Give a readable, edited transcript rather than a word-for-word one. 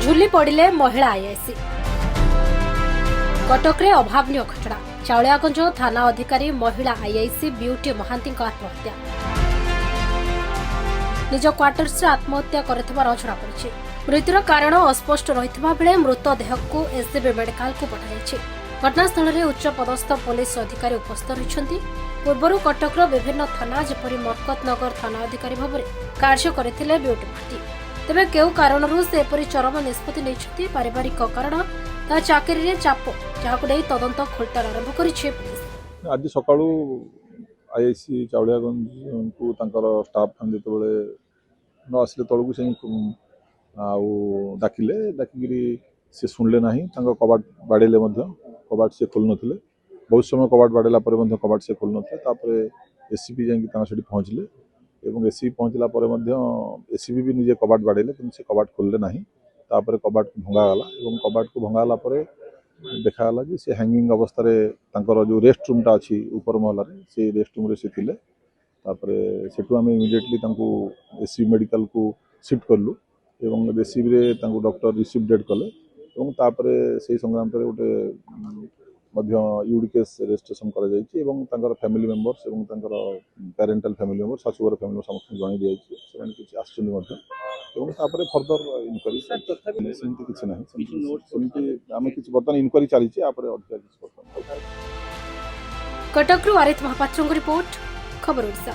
झुली पड़िले महिला आईआईसी। कटकरे अभावनीय घटना। चाउलियागंज थाना अधिकारी महिला आईआईसी ब्यूटी महांती आत्महत्या। निज क्वार्टर्स आत्महत्या करथिबार जଣାपड़िछि। मृत्युर कारण अस्पष्ट रहितबा बेले मृतदेह को एससीबी मेडिकल को पठाଯାଇଛି। घटनास्थल में उच्च पदस्थ पुलिस अधिकारी उपस्थित रहिछन्ति। पूर्व कटकर विभिन्न थाना जेपरी मरकतनगर थाना अधिकारी भाव में कार्य करथिले ब्यूटी महांती। तेबे केउ कारणरू से एपरी चरम निष्पत्ति नैछन्ति। पारिवारिक कारण ता चाकरी रे चाप जहाको नै तदंत खोलतार आरंभ करिछि पुलिस। आज सकाळू आईआईसी चाउलियागंज को तांकर स्टाफ जेतेबेले न आसले तळकू से डाकिले से शुणिले ना कबाट बाड़ेले कबाट से खोल नथिले। बहुत समय कबाट बाड़ेला कबाट से खोल नथिले। एससीपी जाकि पहुँचले एवं एससीपी पहुँचला एससीपी भी निजे कबाट बाड़ेले कि से कबाट खोलले ना। कबाट को भंगागला एवं कबाट को भंगाला देखागला कि से हैंगिंग अवस्था जो रेस्ट रूम टा अच्छी ऊपर महल से रेस्ट रूम से थिले। सेठू आम इमिडिएटली एससीबी मेडिकल को शिफ्ट कलु एवं एससीबी डॉक्टर रिसीव डेट कले से संक्रांत गोटे यूडी केस रजिस्ट्रेशन कर family members parental family members शाशुघर फैमिली समस्त जन दी जाइए आसपर फर्दर इनक्वारी किसी ना आम कि बर्तमान इनक्वारी चली कटकरू आरिफ महापात्र रिपोर्ट खबर ओडिशा।